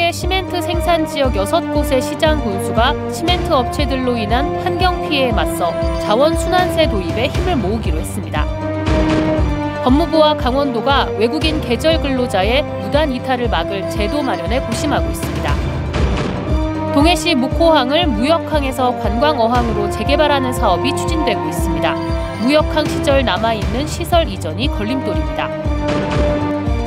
경북의 시멘트 생산 지역 6곳의 시장 군수가 시멘트 업체들로 인한 환경 피해에 맞서 자원순환세 도입에 힘을 모으기로 했습니다. 법무부와 강원도가 외국인 계절 근로자의 무단 이탈을 막을 제도 마련에 고심하고 있습니다. 동해시 묵호항을 무역항에서 관광어항으로 재개발하는 사업이 추진되고 있습니다. 무역항 시절 남아있는 시설 이전이 걸림돌입니다.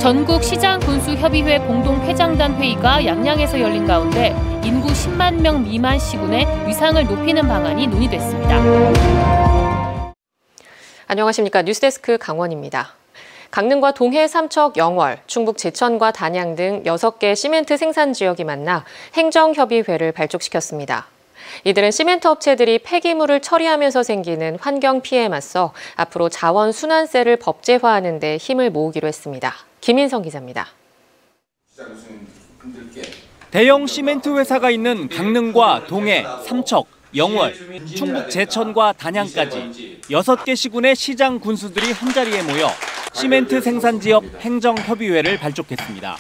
전국 시장군수협의회 공동회장단 회의가 양양에서 열린 가운데 인구 10만 명 미만 시군의 위상을 높이는 방안이 논의됐습니다. 안녕하십니까. 뉴스데스크 강원입니다. 강릉과 동해, 삼척, 영월, 충북 제천과 단양 등 6개 시멘트 생산 지역이 만나 행정협의회를 발족시켰습니다. 이들은 시멘트 업체들이 폐기물을 처리하면서 생기는 환경 피해에 맞서 앞으로 자원순환세를 법제화하는 데 힘을 모으기로 했습니다. 김인성 기자입니다. 대형 시멘트 회사가 있는 강릉과 동해, 삼척, 영월, 충북 제천과 단양까지 6개 시군의 시장 군수들이 한자리에 모여 시멘트 생산지역 행정협의회를 발족했습니다.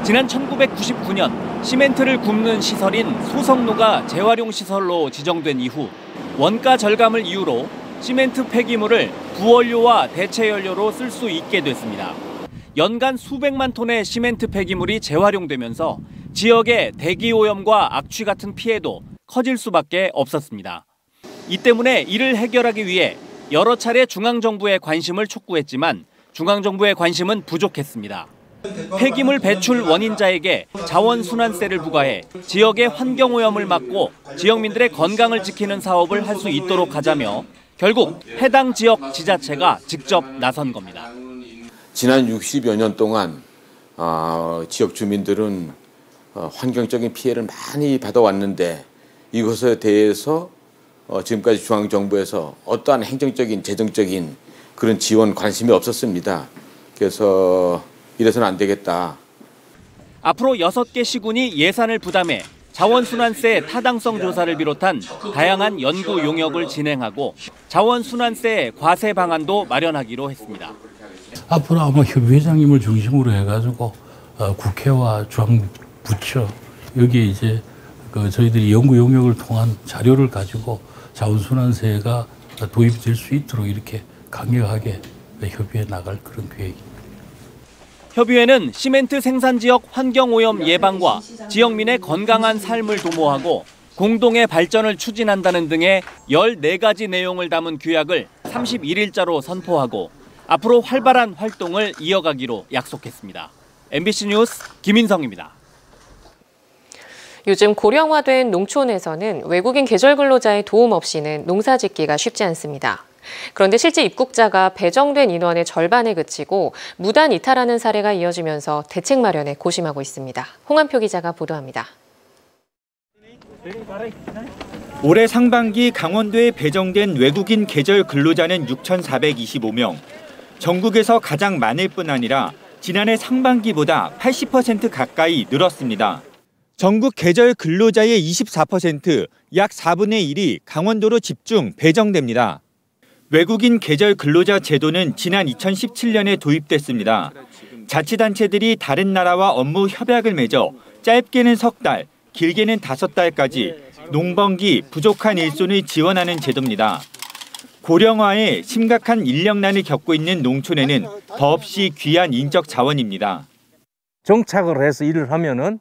지난 1999년 시멘트를 굽는 시설인 소성로가 재활용 시설로 지정된 이후 원가 절감을 이유로 시멘트 폐기물을 부원료와 대체 연료로 쓸 수 있게 됐습니다. 연간 수백만 톤의 시멘트 폐기물이 재활용되면서 지역의 대기오염과 악취 같은 피해도 커질 수밖에 없었습니다. 이 때문에 이를 해결하기 위해 여러 차례 중앙정부의 관심을 촉구했지만 중앙정부의 관심은 부족했습니다. 폐기물 배출 원인자에게 자원순환세를 부과해 지역의 환경오염을 막고 지역민들의 건강을 지키는 사업을 할 수 있도록 하자며 결국 해당 지역 지자체가 직접 나선 겁니다. 지난 60여 년 동안 지역 주민들은 환경적인 피해를 많이 받아왔는데 이것에 대해서 지금까지 중앙정부에서 어떠한 행정적인, 재정적인 그런 지원 관심이 없었습니다. 그래서 이래서는 안 되겠다. 앞으로 6개 시군이 예산을 부담해 자원순환세 타당성 조사를 비롯한 다양한 연구 용역을 진행하고 자원순환세 과세 방안도 마련하기로 했습니다. 앞으로 아마 협의회장님을 중심으로 해가지고 국회와 중앙부처 여기에 이제 저희들이 연구 용역을 통한 자료를 가지고 자원순환세가 도입될 수 있도록 이렇게 강력하게 협의해 나갈 그런 계획입니다. 협의회는 시멘트 생산지역 환경오염 예방과 지역민의 건강한 삶을 도모하고 공동의 발전을 추진한다는 등의 14가지 내용을 담은 규약을 31일자로 선포하고 앞으로 활발한 활동을 이어가기로 약속했습니다. MBC 뉴스 김인성입니다. 요즘 고령화된 농촌에서는 외국인 계절 근로자의 도움 없이는 농사 짓기가 쉽지 않습니다. 그런데 실제 입국자가 배정된 인원의 절반에 그치고 무단 이탈하는 사례가 이어지면서 대책 마련에 고심하고 있습니다. 홍한표 기자가 보도합니다. 올해 상반기 강원도에 배정된 외국인 계절 근로자는 6,425명. 전국에서 가장 많을 뿐 아니라 지난해 상반기보다 80% 가까이 늘었습니다. 전국 계절 근로자의 24%, 약 4분의 1이 강원도로 집중 배정됩니다. 외국인 계절 근로자 제도는 지난 2017년에 도입됐습니다. 자치단체들이 다른 나라와 업무 협약을 맺어 짧게는 석 달, 길게는 5달까지 농번기 부족한 일손을 지원하는 제도입니다. 고령화에 심각한 인력난을 겪고 있는 농촌에는 더없이 귀한 인적 자원입니다. 정착을 해서 일을 하면은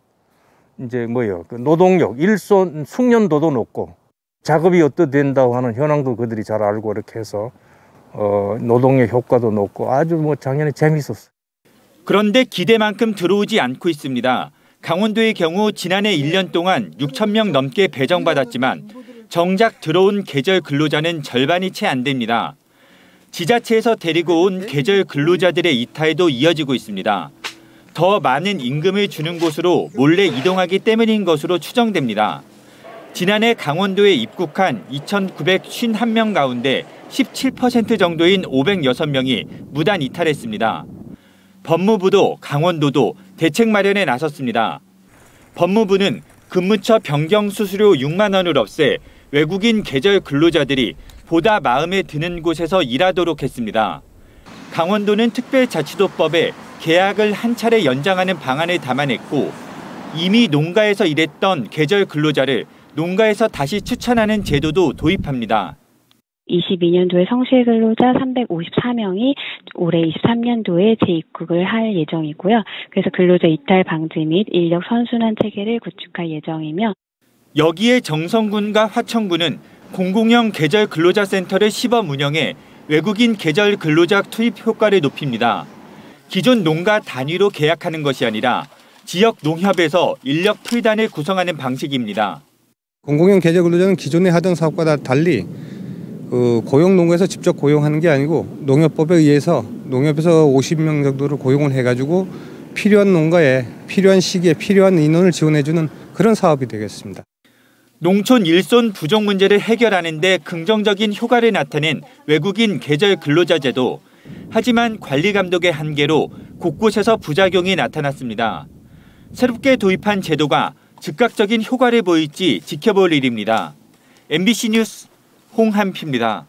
이제 노동력, 일손 숙련도도 높고 작업이 어떠된다고 하는 현황도 그들이 잘 알고 이렇게 해서 노동의 효과도 높고 아주 작년에 재밌었어요. 그런데 기대만큼 들어오지 않고 있습니다. 강원도의 경우 지난해 1년 동안 6,000명 넘게 배정받았지만 정작 들어온 계절 근로자는 절반이 채 안 됩니다. 지자체에서 데리고 온 계절 근로자들의 이탈도 이어지고 있습니다. 더 많은 임금을 주는 곳으로 몰래 이동하기 때문인 것으로 추정됩니다. 지난해 강원도에 입국한 2,951명 가운데 17% 정도인 506명이 무단 이탈했습니다. 법무부도 강원도도 대책 마련에 나섰습니다. 법무부는 근무처 변경 수수료 6만 원을 없애 외국인 계절 근로자들이 보다 마음에 드는 곳에서 일하도록 했습니다. 강원도는 특별자치도법에 계약을 한 차례 연장하는 방안을 담아냈고 이미 농가에서 일했던 계절 근로자를 농가에서 다시 추천하는 제도도 도입합니다. 22년도에 성실 근로자 354명이 올해 23년도에 재입국을 할 예정이고요. 그래서 근로자 이탈 방지 및 인력 선순환 체계를 구축할 예정이며 여기에 정성군과 화천군은 공공형 계절 근로자 센터를 시범 운영해 외국인 계절 근로자 투입 효과를 높입니다. 기존 농가 단위로 계약하는 것이 아니라 지역 농협에서 인력 풀단을 구성하는 방식입니다. 공공형 계절 근로자는 기존에 하던 사업과 달리 고용 농가에서 직접 고용하는 게 아니고 농협법에 의해서 농협에서 50명 정도를 고용을 해가지고 필요한 농가에 필요한 시기에 필요한 인원을 지원해주는 그런 사업이 되겠습니다. 농촌 일손 부족 문제를 해결하는 데 긍정적인 효과를 나타낸 외국인 계절 근로자 제도. 하지만 관리 감독의 한계로 곳곳에서 부작용이 나타났습니다. 새롭게 도입한 제도가 즉각적인 효과를 보일지 지켜볼 일입니다. MBC 뉴스 홍한피입니다.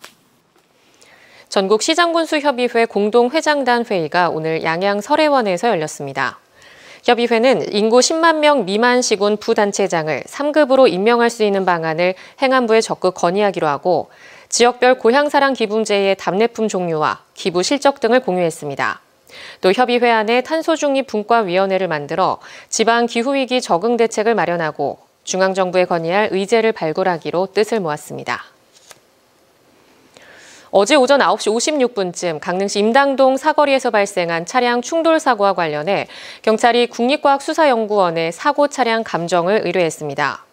전국시장군수협의회 공동회장단 회의가 오늘 양양 설해원에서 열렸습니다. 협의회는 인구 10만 명 미만 시군 부단체장을 3급으로 임명할 수 있는 방안을 행안부에 적극 건의하기로 하고 지역별 고향사랑 기부제의 답례품 종류와 기부 실적 등을 공유했습니다. 또 협의회 안에 탄소중립분과위원회를 만들어 지방기후위기 적응 대책을 마련하고 중앙정부에 건의할 의제를 발굴하기로 뜻을 모았습니다. 어제 오전 9시 56분쯤 강릉시 임당동 사거리에서 발생한 차량 충돌 사고와 관련해 경찰이 국립과학수사연구원에 사고 차량 감정을 의뢰했습니다.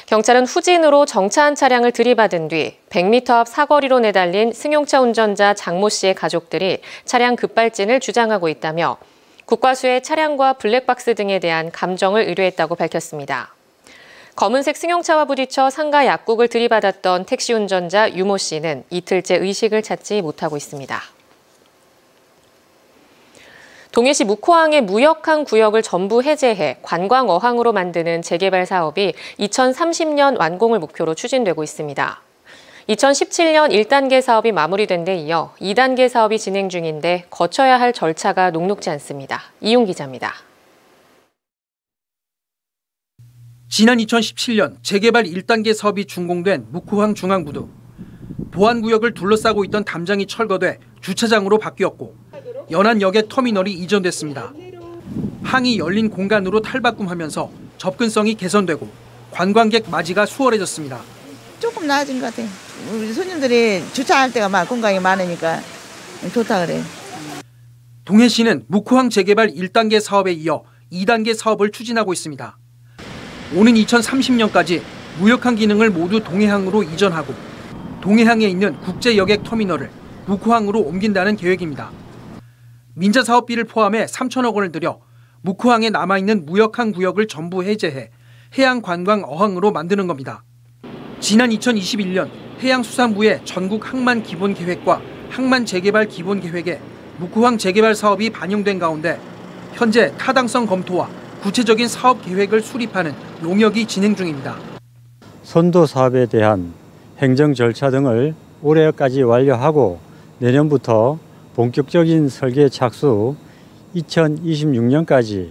경찰은 후진으로 정차한 차량을 들이받은 뒤 100m 앞 사거리로 내달린 승용차 운전자 장모 씨의 가족들이 차량 급발진을 주장하고 있다며 국과수에 차량과 블랙박스 등에 대한 감정을 의뢰했다고 밝혔습니다. 검은색 승용차와 부딪혀 상가 약국을 들이받았던 택시 운전자 유모 씨는 이틀째 의식을 찾지 못하고 있습니다. 동해시 묵호항의 무역항 구역을 전부 해제해 관광 어항으로 만드는 재개발 사업이 2030년 완공을 목표로 추진되고 있습니다. 2017년 1단계 사업이 마무리된 데 이어 2단계 사업이 진행 중인데 거쳐야 할 절차가 녹록지 않습니다. 이용 기자입니다. 지난 2017년 재개발 1단계 사업이 준공된 묵호항 중앙부두. 보안구역을 둘러싸고 있던 담장이 철거돼 주차장으로 바뀌었고 연안역의 터미널이 이전됐습니다. 항이 열린 공간으로 탈바꿈하면서 접근성이 개선되고 관광객 맞이가 수월해졌습니다. 조금 나아진 것 같아요. 우리 손님들이 주차할 때가 공간이 많으니까 좋다 그래요. 동해시는 묵호항 재개발 1단계 사업에 이어 2단계 사업을 추진하고 있습니다. 오는 2030년까지 무역항 기능을 모두 동해항으로 이전하고 동해항에 있는 국제여객 터미널을 묵호항으로 옮긴다는 계획입니다. 민자 사업비를 포함해 3천억 원을 들여 묵호항에 남아있는 무역항 구역을 전부 해제해 해양관광 어항으로 만드는 겁니다. 지난 2021년 해양수산부의 전국 항만 기본계획과 항만 재개발 기본계획에 묵호항 재개발 사업이 반영된 가운데 현재 타당성 검토와 구체적인 사업 계획을 수립하는 용역이 진행 중입니다. 선도 사업에 대한 행정 절차 등을 올해까지 완료하고 내년부터 본격적인 설계 착수 2026년까지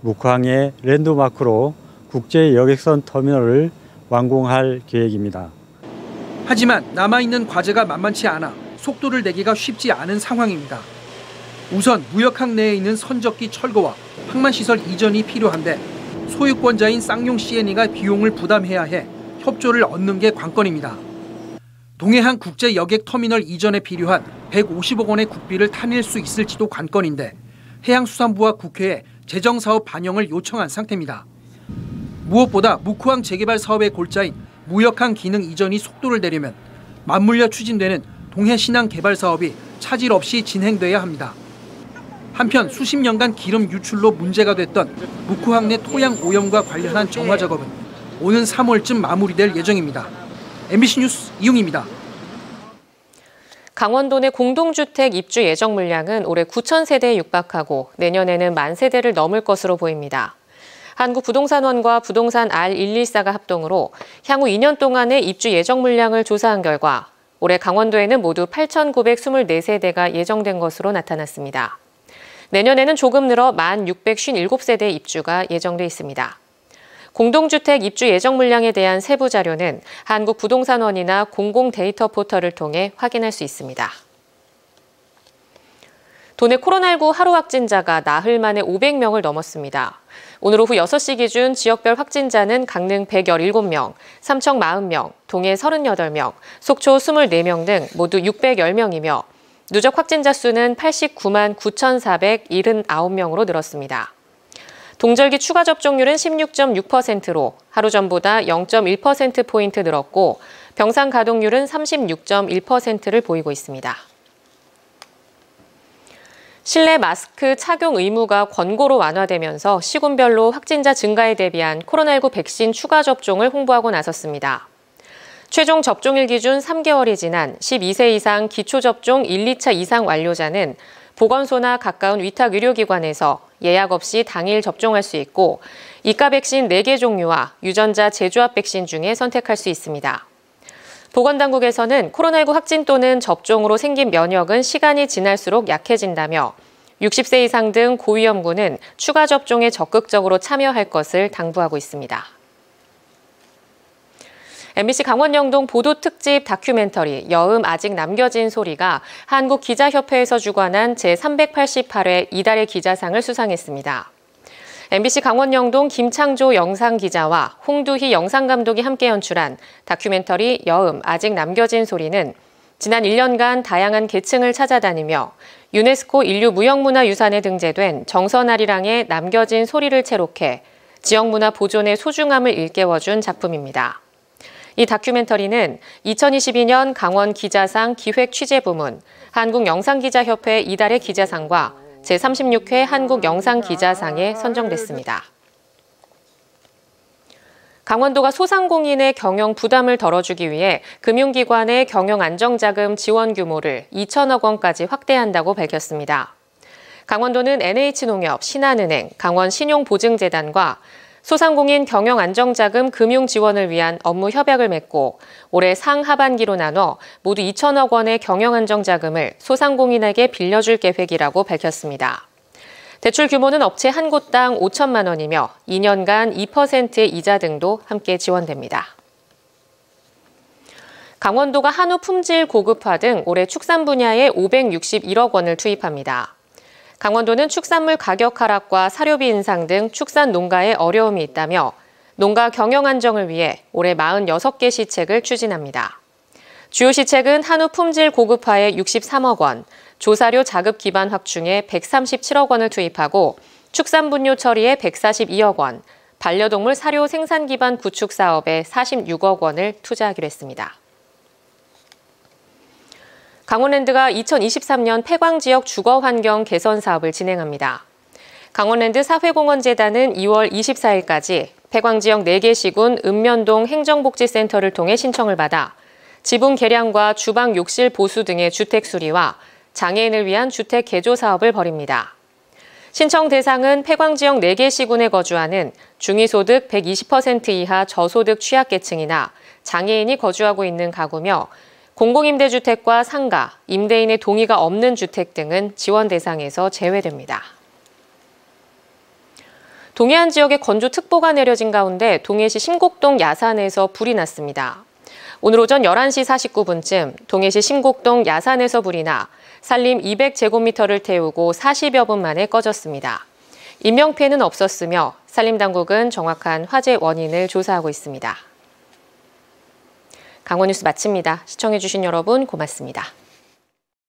묵호항의 랜드마크로 국제 여객선 터미널을 완공할 계획입니다. 하지만 남아있는 과제가 만만치 않아 속도를 내기가 쉽지 않은 상황입니다. 우선 무역항 내에 있는 선적기 철거와 항만시설 이전이 필요한데 소유권자인 쌍용 C&E가 비용을 부담해야 해 협조를 얻는 게 관건입니다. 동해항 국제여객터미널 이전에 필요한 150억 원의 국비를 타낼 수 있을지도 관건인데 해양수산부와 국회에 재정사업 반영을 요청한 상태입니다. 무엇보다 묵호항 재개발 사업의 골자인 무역항 기능 이전이 속도를 내려면 맞물려 추진되는 동해신항 개발 사업이 차질 없이 진행돼야 합니다. 한편 수십 년간 기름 유출로 문제가 됐던 묵호항 내 토양 오염과 관련한 정화 작업은 오는 3월쯤 마무리될 예정입니다. MBC 뉴스 이용입니다. 강원도 내 공동주택 입주 예정 물량은 올해 9천 세대에 육박하고 내년에는 1만 세대를 넘을 것으로 보입니다. 한국부동산원과 부동산 R114가 합동으로 향후 2년 동안의 입주 예정 물량을 조사한 결과 올해 강원도에는 모두 8,924세대가 예정된 것으로 나타났습니다. 내년에는 조금 늘어 1,657세대 입주가 예정돼 있습니다. 공동주택 입주 예정 물량에 대한 세부 자료는 한국부동산원이나 공공 데이터 포털을 통해 확인할 수 있습니다. 도내 코로나19 하루 확진자가 나흘 만에 500명을 넘었습니다. 오늘 오후 6시 기준 지역별 확진자는 강릉 117명, 삼척 40명, 동해 38명, 속초 24명 등 모두 610명이며 누적 확진자 수는 89만 9,479명으로 늘었습니다. 동절기 추가 접종률은 16.6%로 하루 전보다 0.1%포인트 늘었고 병상 가동률은 36.1%를 보이고 있습니다. 실내 마스크 착용 의무가 권고로 완화되면서 시군별로 확진자 증가에 대비한 코로나19 백신 추가 접종을 홍보하고 나섰습니다. 최종 접종일 기준 3개월이 지난 12세 이상 기초접종 1, 2차 이상 완료자는 보건소나 가까운 위탁 의료기관에서 예약 없이 당일 접종할 수 있고 이가 백신 4개 종류와 유전자 재조합 백신 중에 선택할 수 있습니다. 보건당국에서는 코로나19 확진 또는 접종으로 생긴 면역은 시간이 지날수록 약해진다며 60세 이상 등 고위험군은 추가 접종에 적극적으로 참여할 것을 당부하고 있습니다. MBC 강원 영동 보도 특집 다큐멘터리 여음 아직 남겨진 소리가 한국기자협회에서 주관한 제388회 이달의 기자상을 수상했습니다. MBC 강원 영동 김창조 영상기자와 홍두희 영상감독이 함께 연출한 다큐멘터리 여음 아직 남겨진 소리는 지난 1년간 다양한 계층을 찾아다니며 유네스코 인류무형문화유산에 등재된 정선아리랑의 남겨진 소리를 채록해 지역문화 보존의 소중함을 일깨워준 작품입니다. 이 다큐멘터리는 2022년 강원 기자상 기획취재부문, 한국영상기자협회 이달의 기자상과 제36회 한국영상기자상에 선정됐습니다. 강원도가 소상공인의 경영 부담을 덜어주기 위해 금융기관의 경영안정자금 지원 규모를 2천억 원까지 확대한다고 밝혔습니다. 강원도는 NH농협, 신한은행, 강원신용보증재단과 소상공인 경영안정자금 금융 지원을 위한 업무 협약을 맺고 올해 상하반기로 나눠 모두 2천억 원의 경영안정자금을 소상공인에게 빌려줄 계획이라고 밝혔습니다. 대출 규모는 업체 한 곳당 5천만 원이며 2년간 2%의 이자 등도 함께 지원됩니다. 강원도가 한우 품질 고급화 등 올해 축산 분야에 561억 원을 투입합니다. 강원도는 축산물 가격 하락과 사료비 인상 등 축산 농가에 어려움이 있다며 농가 경영 안정을 위해 올해 46개 시책을 추진합니다. 주요 시책은 한우 품질 고급화에 63억 원, 조사료 자급 기반 확충에 137억 원을 투입하고 축산 분뇨 처리에 142억 원, 반려동물 사료 생산 기반 구축 사업에 46억 원을 투자하기로 했습니다. 강원랜드가 2023년 폐광 지역 주거 환경 개선 사업을 진행합니다. 강원랜드 사회공헌재단은 2월 24일까지 폐광 지역 4개 시군 읍면동 행정복지센터를 통해 신청을 받아 지붕 개량과 주방 욕실 보수 등의 주택 수리와 장애인을 위한 주택 개조 사업을 벌입니다. 신청 대상은 폐광 지역 4개 시군에 거주하는 중위소득 120% 이하 저소득 취약계층이나 장애인이 거주하고 있는 가구며 공공임대주택과 상가, 임대인의 동의가 없는 주택 등은 지원 대상에서 제외됩니다. 동해안 지역에 건조특보가 내려진 가운데 동해시 심곡동 야산에서 불이 났습니다. 오늘 오전 11시 49분쯤 동해시 심곡동 야산에서 불이 나 산림 200제곱미터를 태우고 40여 분 만에 꺼졌습니다. 인명피해는 없었으며 산림당국은 정확한 화재 원인을 조사하고 있습니다. 강원뉴스 마칩니다. 시청해주신 여러분 고맙습니다.